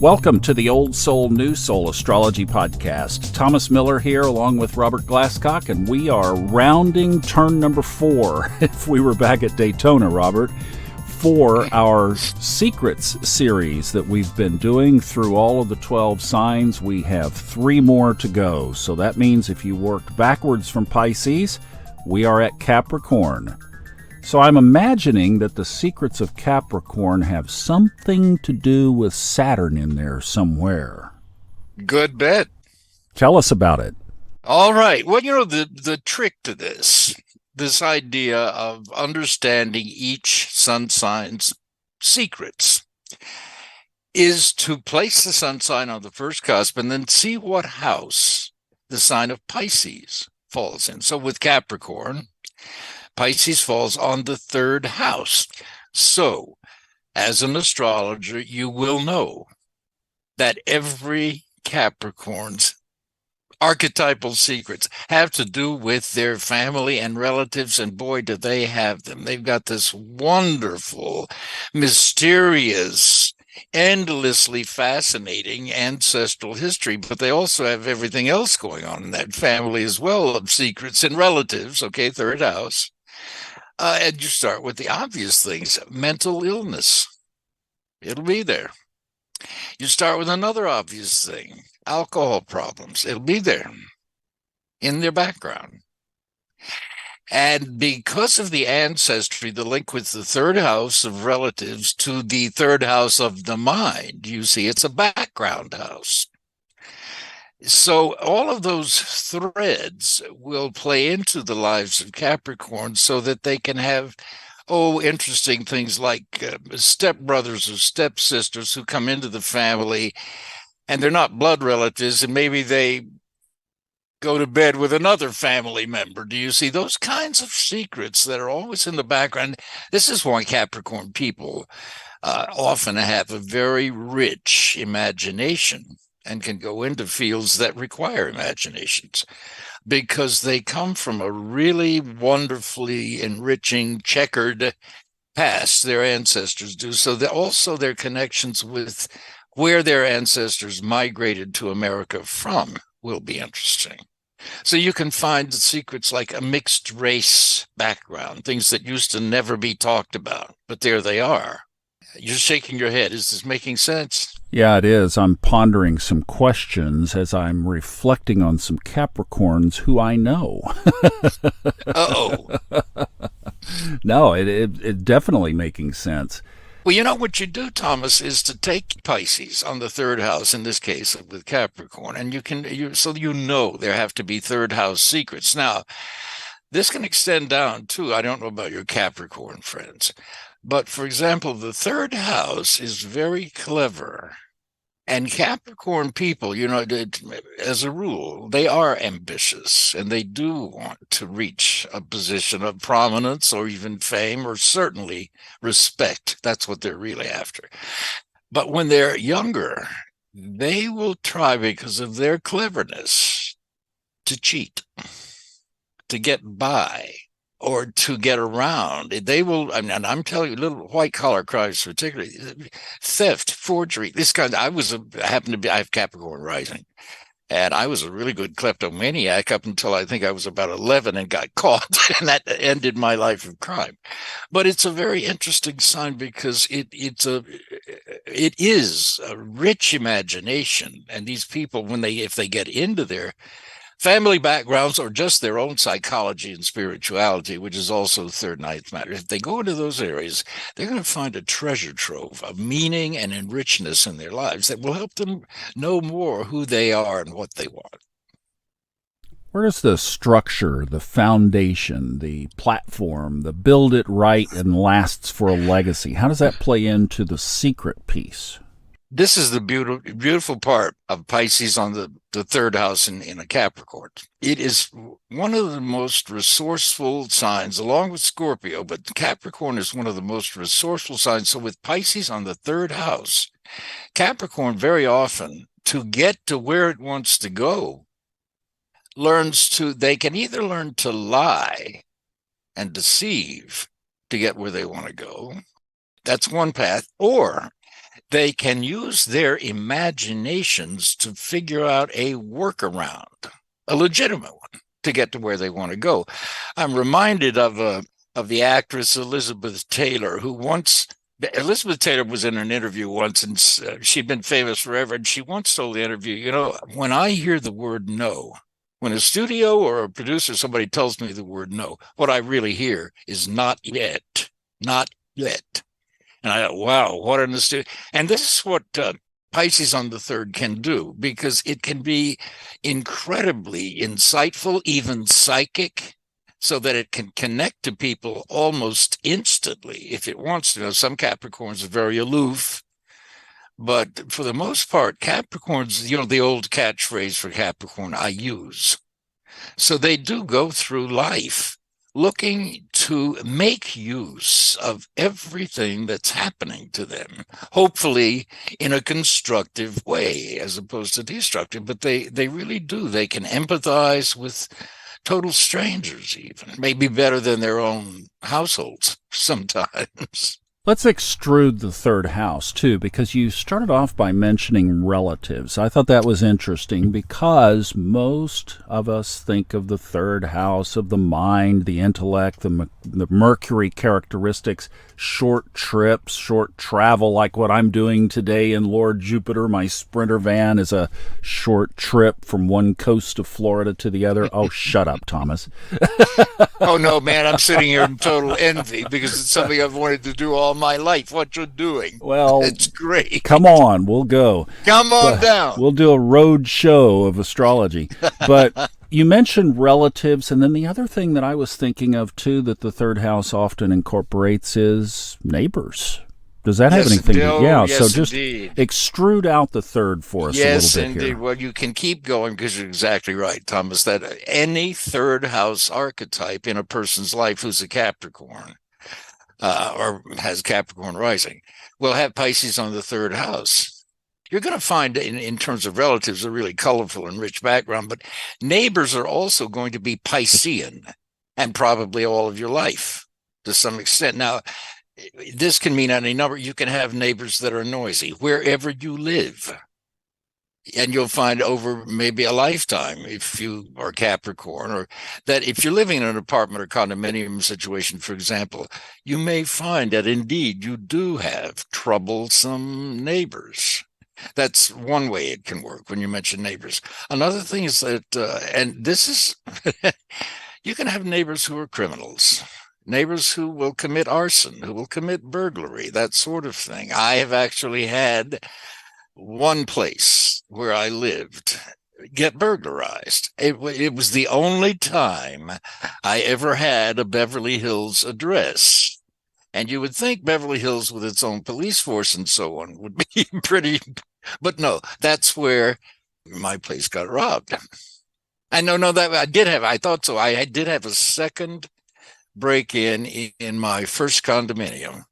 Welcome to the Old Soul, New Soul Astrology Podcast. Thomas Miller here along with Robert Glasscock, and we are rounding turn number 4, if we were back at Daytona, Robert, for our Secrets series that we've been doing through all of the 12 signs. We have 3 more to go, so that means if you worked backwards from Pisces, we are at Capricorn. So I'm imagining that the secrets of Capricorn have something to do with Saturn in there somewhere. Good bet. Tell us about it. All right. Well, the trick to this idea of understanding each sun sign's secrets is to place the sun sign on the first cusp and then see what house the sign of Pisces falls in. So with Capricorn, Pisces falls on the 3rd house. So, as an astrologer, you will know that every Capricorn's archetypal secrets have to do with their family and relatives, and boy, do they have them. They've got this wonderful, mysterious, endlessly fascinating ancestral history, but they also have everything else going on in that family as well of secrets and relatives, okay, 3rd house. And you start with the obvious things. Mental illness. It'll be there. You start with another obvious thing. Alcohol problems. It'll be there in their background. And because of the ancestry, the link with the 3rd house of relatives to the 3rd house of the mind, you see, it's a background house. So all of those threads will play into the lives of Capricorn so that they can have, interesting things like stepbrothers or stepsisters who come into the family and they're not blood relatives, and maybe they go to bed with another family member. Do you see those kinds of secrets that are always in the background? This is why Capricorn people often have a very rich imagination and can go into fields that require imaginations because they come from a really wonderfully enriching, checkered past, their ancestors do. So also their connections with where their ancestors migrated to America from will be interesting. So you can find secrets like a mixed race background, things that used to never be talked about, but there they are. You're shaking your head. Is this making sense? Yeah, it is. I'm pondering some questions as I'm reflecting on some Capricorns who I know. Uh-oh. No, it definitely making sense. Well, what you do, Thomas, is to take Pisces on the 3rd house, in this case with Capricorn, and so there have to be 3rd house secrets. Now, this can extend down too. I don't know about your Capricorn friends, but for example, the 3rd house is very clever. And Capricorn people, as a rule, they are ambitious and they do want to reach a position of prominence or even fame or certainly respect. That's what they're really after. But when they're younger, they will try, because of their cleverness, to cheat, to get by, or to get around. They will, and I'm telling you, little white-collar crimes particularly, theft, forgery, this kind. I have Capricorn rising, and I was a really good kleptomaniac up until I think I was about 11 and got caught, and that ended my life of crime. But it's a very interesting sign because it is a rich imagination, and these people, if they get into their family backgrounds or just their own psychology and spirituality, which is also 3rd, 9th matter, if they go into those areas, they're going to find a treasure trove of meaning and enrichedness in their lives that will help them know more who they are and what they want. Where's the structure, the foundation, the platform, the build it right and lasts for a legacy? How does that play into the secret piece? This is the beautiful part of Pisces on the 3rd house in a Capricorn. It is one of the most resourceful signs, along with Scorpio, but Capricorn is one of the most resourceful signs. So with Pisces on the 3rd house, Capricorn very often, to get to where it wants to go, they can either learn to lie and deceive to get where they want to go. That's one path. Or they can use their imaginations to figure out a workaround, a legitimate one, to get to where they want to go. I'm reminded of the actress Elizabeth Taylor, Elizabeth Taylor was in an interview once, and she'd been famous forever, and she once told the interview, when I hear the word no, when a studio or a producer, somebody tells me the word no, what I really hear is not yet, not yet. And I thought, wow, what an astute. And this is what Pisces on the third can do, because it can be incredibly insightful, even psychic, so that it can connect to people almost instantly if it wants to. Some Capricorns are very aloof, but for the most part, Capricorns, the old catchphrase for Capricorn, I use. So they do go through life looking to make use of everything that's happening to them, hopefully in a constructive way as opposed to destructive. But they really do. They can empathize with total strangers, even maybe better than their own households sometimes. Let's extrude the third house, too, because you started off by mentioning relatives. I thought that was interesting because most of us think of the third house of the mind, the intellect, the Mercury characteristics, short trips, short travel, like what I'm doing today in Lord Jupiter. My Sprinter van is a short trip from one coast of Florida to the other. Oh, shut up, Thomas. Oh, no, man, I'm sitting here in total envy because it's something I've wanted to do all my life. What you're doing. Well, it's great. Come on, we'll go. Come on down. We'll do a road show of astrology. But you mentioned relatives, and then the other thing that I was thinking of, too, that the third house often incorporates is neighbors. Does that have anything to do? Yeah, yes, so just indeed. Extrude out the third for us a little bit here. Yes, indeed. Well, you can keep going because you're exactly right, Thomas, that any third house archetype in a person's life who's a Capricorn or has Capricorn rising will have Pisces on the third house. You're going to find in terms of relatives a really colorful and rich background, but neighbors are also going to be Piscean and probably all of your life to some extent. Now, this can mean any number. You can have neighbors that are noisy wherever you live. And you'll find over maybe a lifetime, if you are Capricorn, or that if you're living in an apartment or condominium situation, for example, you may find that indeed you do have troublesome neighbors. That's one way it can work when you mention neighbors. Another thing is that, and this is, you can have neighbors who are criminals. Neighbors who will commit arson, who will commit burglary, that sort of thing. I have actually had one place where I lived get burglarized. It was the only time I ever had a Beverly Hills address. And you would think Beverly Hills with its own police force and so on would be pretty, but no, that's where my place got robbed. I thought so. I did have a second break in my first condominium.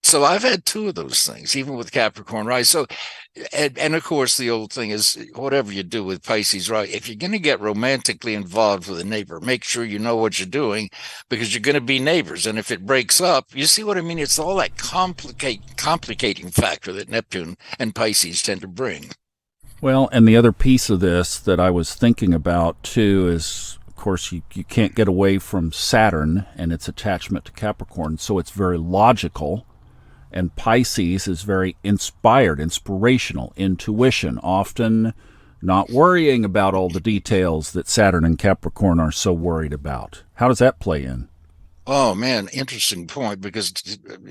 So I've had two of those things, even with Capricorn, right? So, and of course, the old thing is whatever you do with Pisces, right? If you're going to get romantically involved with a neighbor, make sure you know what you're doing because you're going to be neighbors. And if it breaks up, you see what I mean? It's all that complicating factor that Neptune and Pisces tend to bring. Well, and the other piece of this that I was thinking about, too, is of course, you can't get away from Saturn and its attachment to Capricorn, so it's very logical. And Pisces is very inspired, inspirational, intuition, often not worrying about all the details that Saturn and Capricorn are so worried about. How does that play in? Oh, man, interesting point, because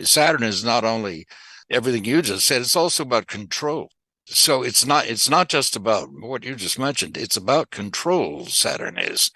Saturn is not only everything you just said, it's also about control. So it's not just about what you just mentioned. It's about control, Saturn is.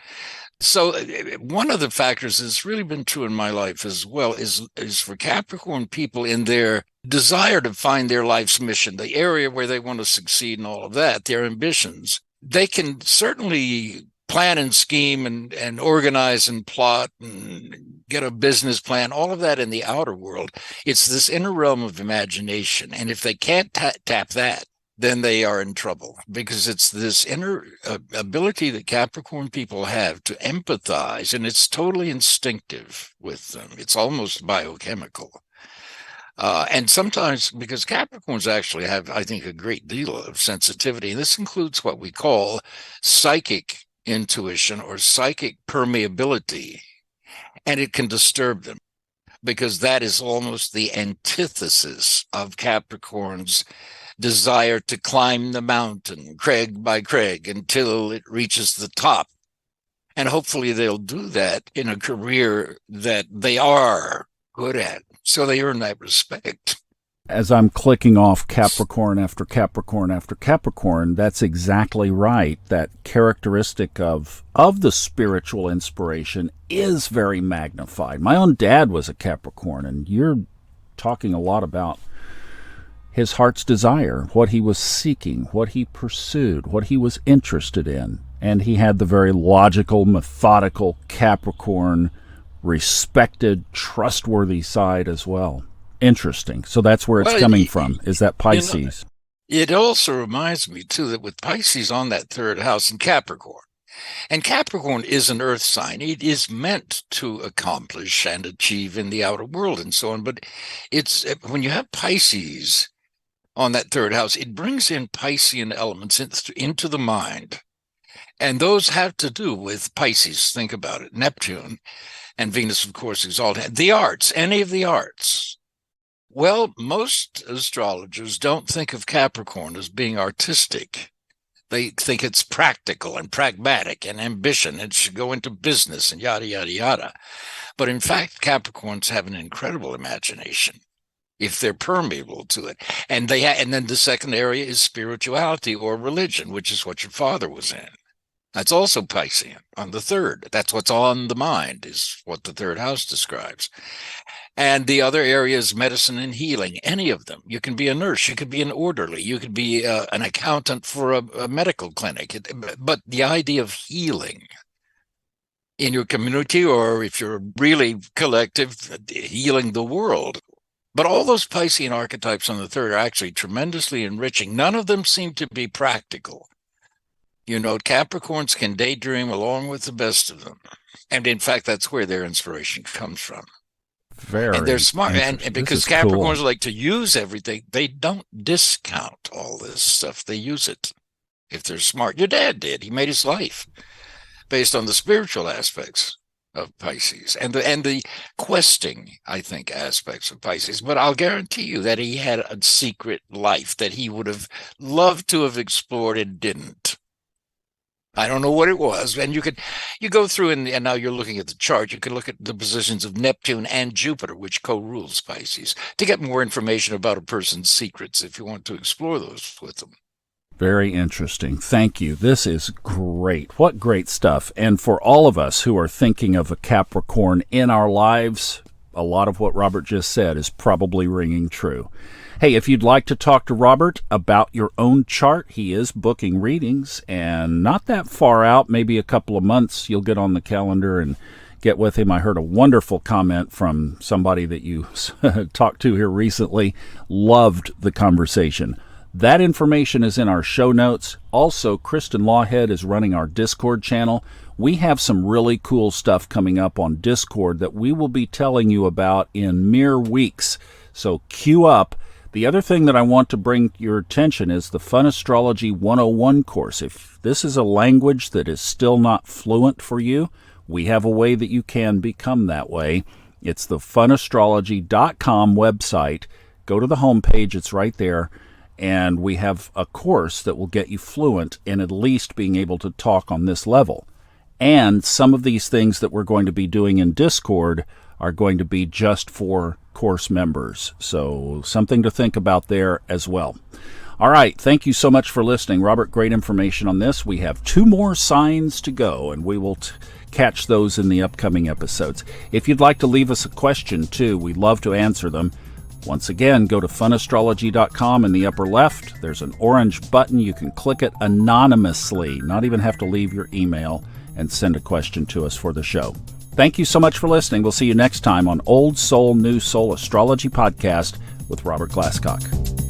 So one of the factors that's really been true in my life as well is for Capricorn people in their desire to find their life's mission, the area where they want to succeed and all of that, their ambitions. They can certainly plan and scheme and organize and plot and get a business plan, all of that in the outer world. It's this inner realm of imagination. And if they can't tap that, then they are in trouble, because it's this inner ability that Capricorn people have to empathize, and it's totally instinctive with them. It's almost biochemical. And sometimes, because Capricorns actually have, I think, a great deal of sensitivity, and this includes what we call psychic intuition or psychic permeability, and it can disturb them because that is almost the antithesis of Capricorn's desire to climb the mountain, crag by crag, until it reaches the top. And hopefully they'll do that in a career that they are good at, so they earn that respect. As I'm clicking off Capricorn after Capricorn after Capricorn, that's exactly right. That characteristic of the spiritual inspiration is very magnified. My own dad was a Capricorn, and you're talking a lot about his heart's desire, what he was seeking, what he pursued, what he was interested in. And he had the very logical, methodical Capricorn, respected, trustworthy side as well. Interesting. So that's where it's coming from, is that Pisces. It also reminds me, too, that with Pisces on that third house in Capricorn, and Capricorn is an earth sign. It is meant to accomplish and achieve in the outer world and so on. But it's when you have Pisces on that third house, it brings in Piscean elements into the mind. And those have to do with Pisces. Think about it. Neptune and Venus, of course, exalted. The arts, any of the arts. Well, most astrologers don't think of Capricorn as being artistic. They think it's practical and pragmatic and ambition. It should go into business and yada, yada, yada. But in fact, Capricorns have an incredible imagination if they're permeable to it. And then the second area is spirituality or religion, which is what your father was in. That's also Piscean on the third. That's what's on the mind, is what the third house describes. And the other area is medicine and healing, any of them. You can be a nurse, you could be an orderly, you could be an accountant for a medical clinic. But the idea of healing in your community, or if you're really collective, healing the world. But all those Piscean archetypes on the third are actually tremendously enriching. None of them seem to be practical. You know, Capricorns can daydream along with the best of them. And in fact, that's where their inspiration comes from. And they're smart. And because Capricorns like to use everything, they don't discount all this stuff. They use it if they're smart. Your dad did. He made his life based on the spiritual aspects of Pisces and the questing, I think, aspects of Pisces. But I'll guarantee you that he had a secret life that he would have loved to have explored and didn't. I don't know what it was. And you go through and now you're looking at the chart. You can look at the positions of Neptune and Jupiter, which co-rules Pisces, to get more information about a person's secrets if you want to explore those with them. Very interesting. Thank you. This is great. What great stuff. And for all of us who are thinking of a Capricorn in our lives, a lot of what Robert just said is probably ringing true. Hey, if you'd like to talk to Robert about your own chart, he is booking readings, and not that far out, maybe a couple of months, you'll get on the calendar and get with him. I heard a wonderful comment from somebody that you talked to here recently. Loved the conversation. That information is in our show notes. Also, Kristen Lawhead is running our Discord channel. We have some really cool stuff coming up on Discord that we will be telling you about in mere weeks. So queue up. The other thing that I want to bring to your attention is the Fun Astrology 101 course. If this is a language that is still not fluent for you, we have a way that you can become that way. It's the funastrology.com website. Go to the homepage, it's right there, and we have a course that will get you fluent in at least being able to talk on this level. And some of these things that we're going to be doing in Discord are going to be just for course members. So something to think about there as well. All right. Thank you so much for listening. Robert, great information on this. We have 2 more signs to go, and we will catch those in the upcoming episodes. If you'd like to leave us a question, too, we'd love to answer them. Once again, go to funastrology.com in the upper left. There's an orange button. You can click it anonymously, not even have to leave your email, and send a question to us for the show. Thank you so much for listening. We'll see you next time on Old Soul, New Soul Astrology Podcast with Robert Glasscock.